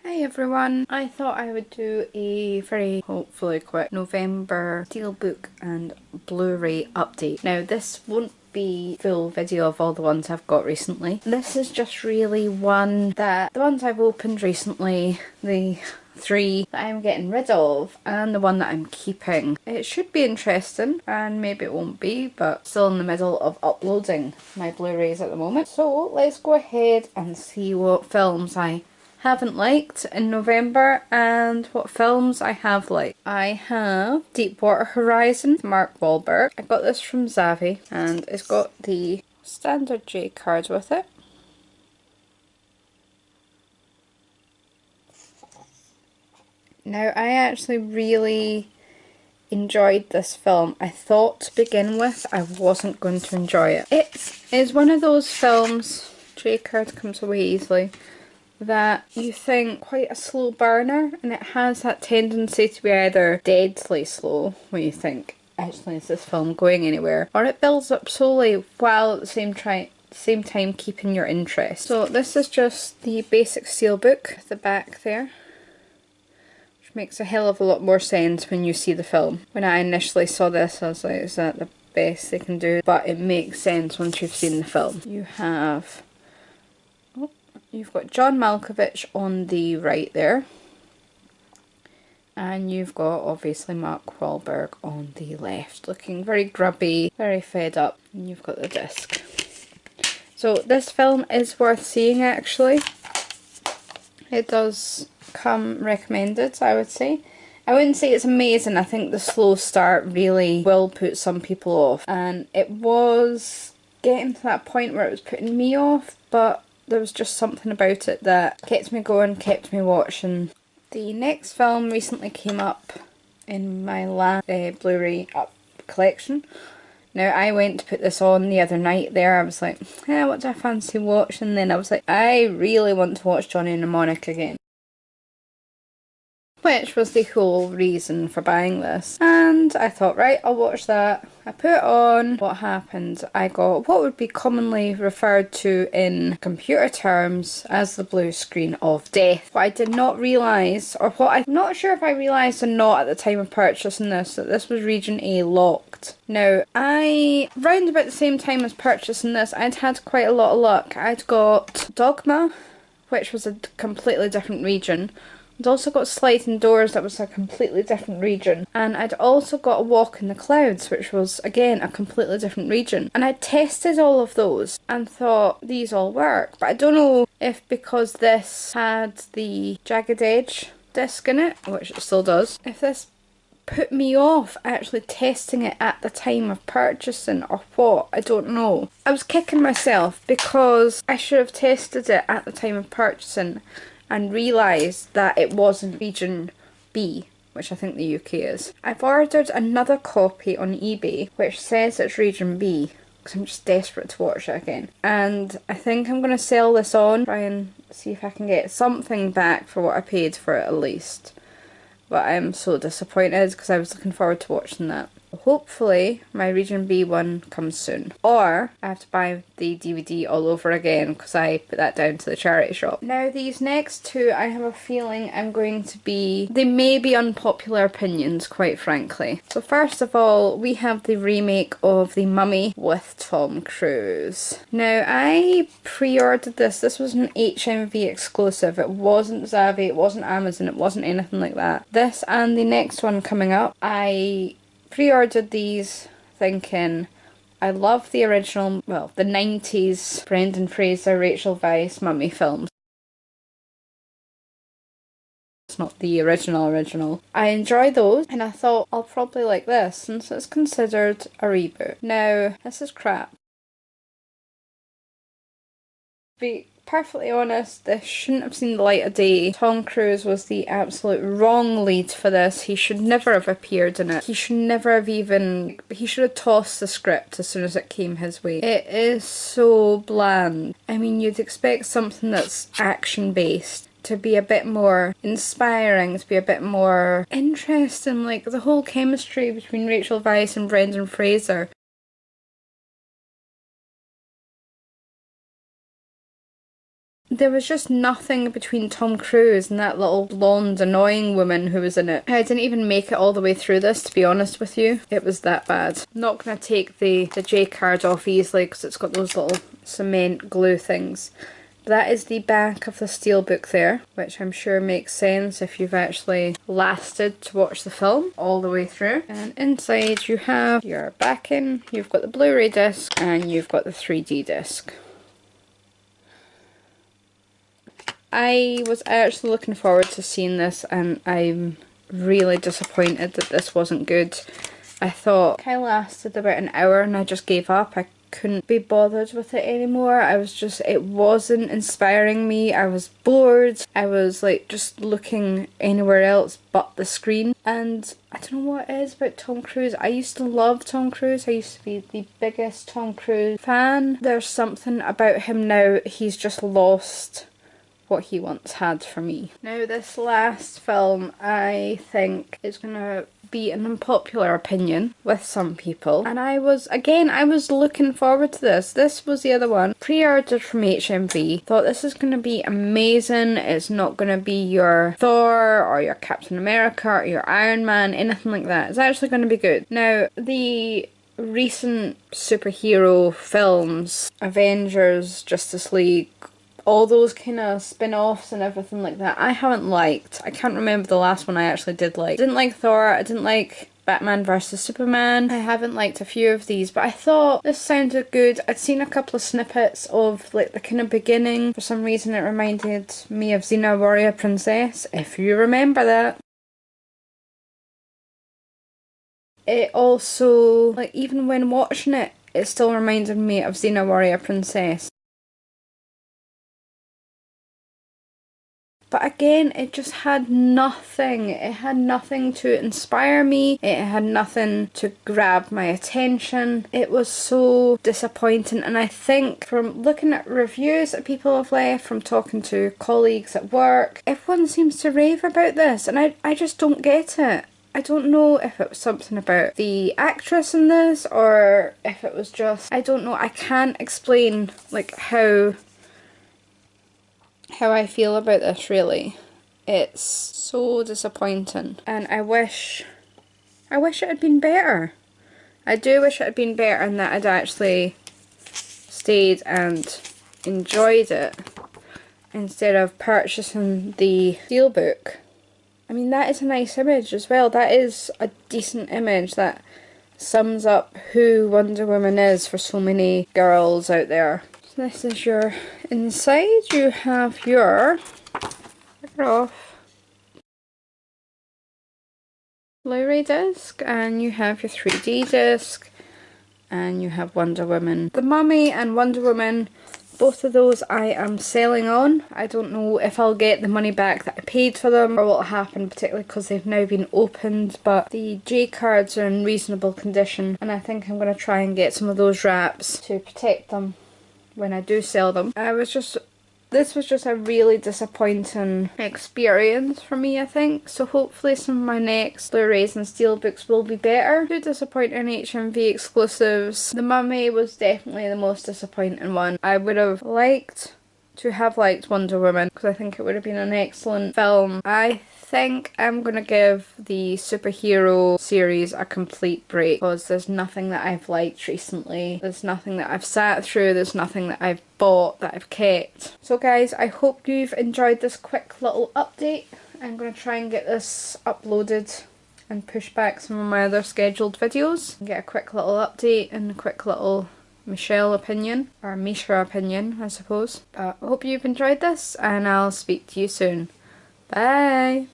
Hi everyone, I thought I would do a very hopefully quick November Steelbook and Blu-ray update. Now this won't be full video of all the ones I've got recently. This is just really the ones I've opened recently, the 3 that I'm getting rid of and the one that I'm keeping. It should be interesting and maybe it won't be, but still in the middle of uploading my Blu-rays at the moment. So let's go ahead and see what films I haven't liked in November and what films I have liked. I have Deepwater Horizon, Mark Wahlberg. I got this from Zavvi and it's got the standard J card with it. Now I actually really enjoyed this film. I thought to begin with I wasn't going to enjoy it. It is one of those films, J card comes away easily, that you think quite a slow burner, and it has that tendency to be either deadly slow where you think, actually is this film going anywhere, or it builds up slowly while at the same time keeping your interest. So this is just the basic steelbook at the back there, which makes a hell of a lot more sense when you see the film. When I initially saw this I was like, is that the best they can do? But it makes sense once you've seen the film. You've got John Malkovich on the right there, and you've got obviously Mark Wahlberg on the left, looking very grubby, very fed up, and you've got the disc. So this film is worth seeing actually. It does come recommended, I would say. I wouldn't say it's amazing. I think the slow start really will put some people off, and it was getting to that point where it was putting me off, but there was just something about it that kept me going, kept me watching. The next film recently came up in my last Blurry Op Collection. Now I went to put this on the other night there. I was like, what do I fancy watching? And then I was like, I really want to watch Johnny Mnemonic again. Which was the whole reason for buying this. And I thought, right, I'll watch that. I put it on. What happened? I got what would be commonly referred to in computer terms as the blue screen of death. What I did not realise, or what I'm not sure if I realised or not at the time of purchasing this, that this was region A locked. Now, round about the same time as purchasing this, I'd had quite a lot of luck. I'd got Dogma, which was a completely different region. I'd also got Sliding Doors, that was a completely different region. And I'd also got A Walk in the Clouds, which was, again, a completely different region. And I tested all of those and thought, these all work. But I don't know if because this had the Jagged Edge disc in it, which it still does, if this put me off actually testing it at the time of purchasing or what, I don't know. I was kicking myself because I should have tested it at the time of purchasing and realised that it wasn't region B, which I think the UK is. I've ordered another copy on eBay which says it's region B because I'm just desperate to watch it again. And I think I'm going to sell this on, try and see if I can get something back for what I paid for it at least. But I'm so disappointed because I was looking forward to watching that. Hopefully my region B one comes soon, or I have to buy the DVD all over again because I put that down to the charity shop. Now these next two, I have a feeling they may be unpopular opinions, quite frankly. So first of all, we have the remake of The Mummy with Tom Cruise. Now I pre-ordered this was an HMV exclusive. It wasn't Zavvi, it wasn't Amazon, it wasn't anything like that. This and the next one coming up, I pre-ordered these thinking I love the original, well, the 90s Brendan Fraser, Rachel Weisz mummy films. It's not the original. I enjoy those and I thought I'll probably like this since it's considered a reboot. Now, this is crap. To be perfectly honest, this shouldn't have seen the light of day. Tom Cruise was the absolute wrong lead for this. He should never have appeared in it. He should have tossed the script as soon as it came his way. It is so bland. I mean, you'd expect something that's action based to be a bit more inspiring, to be a bit more interesting, like the whole chemistry between Rachel Weisz and Brendan Fraser. there was just nothing between Tom Cruise and that little blonde annoying woman who was in it. I didn't even make it all the way through this, to be honest with you. It was that bad. I'm not going to take the J card off easily because it's got those little cement glue things. That is the back of the steelbook there, which I'm sure makes sense if you've actually lasted to watch the film all the way through. And inside you have your backing, you've got the Blu-ray disc, and you've got the 3D disc. I was actually looking forward to seeing this, and I'm really disappointed that this wasn't good. I thought I lasted about an hour and I just gave up. I couldn't be bothered with it anymore. It wasn't inspiring me. I was bored. I was like just looking anywhere else but the screen. And I don't know what it is about Tom Cruise. I used to love Tom Cruise. I used to be the biggest Tom Cruise fan. There's something about him now. He's just lost what he once had for me. Now this last film, I think is gonna be an unpopular opinion with some people, and I was looking forward to this. This was the other one, pre-ordered from HMV. Thought this is gonna be amazing. It's not gonna be your Thor or your Captain America or your Iron Man, anything like that. It's actually gonna be good. Now the recent superhero films, Avengers, Justice League, all those kind of spin-offs and everything like that, I haven't liked. I can't remember the last one I actually did like. I didn't like Thor, I didn't like Batman vs Superman. I haven't liked a few of these, but I thought this sounded good. I'd seen a couple of snippets of like the kind of beginning. For some reason it reminded me of Xena Warrior Princess, if you remember that. It also, like, even when watching it, it still reminded me of Xena Warrior Princess. But again, it just had nothing. It had nothing to inspire me. It had nothing to grab my attention. It was so disappointing. And I think from looking at reviews that people have left, from talking to colleagues at work, everyone seems to rave about this. And I just don't get it. I don't know if it was something about the actress in this, or if it was just, I don't know. I can't explain like how I feel about this, really. It's so disappointing, and I wish it had been better. I do wish it had been better, and that I'd actually stayed and enjoyed it instead of purchasing the steelbook. I mean, that is a nice image as well. That is a decent image that sums up who Wonder Woman is for so many girls out there. This is your inside. You have your Blu-ray disc, and you have your 3D disc, and you have Wonder Woman. The Mummy and Wonder Woman, both of those I am selling on. I don't know if I'll get the money back that I paid for them or what will happen, particularly because they've now been opened, but the J cards are in reasonable condition, and I think I'm going to try and get some of those wraps to protect them when I do sell them. This was just a really disappointing experience for me, I think. So hopefully some of my next Blu-rays and steelbooks will be better. Too disappointing HMV exclusives. The Mummy was definitely the most disappointing one. I would have liked to have liked Wonder Woman because I think it would have been an excellent film. I think I'm gonna give the superhero series a complete break because there's nothing that I've liked recently. There's nothing that I've sat through. There's nothing that I've bought that I've kept. So guys, I hope you've enjoyed this quick little update. I'm gonna try and get this uploaded and push back some of my other scheduled videos and get a quick little update and a quick little Michelle opinion, or Misha opinion, I suppose. But I hope you've enjoyed this, and I'll speak to you soon. Bye!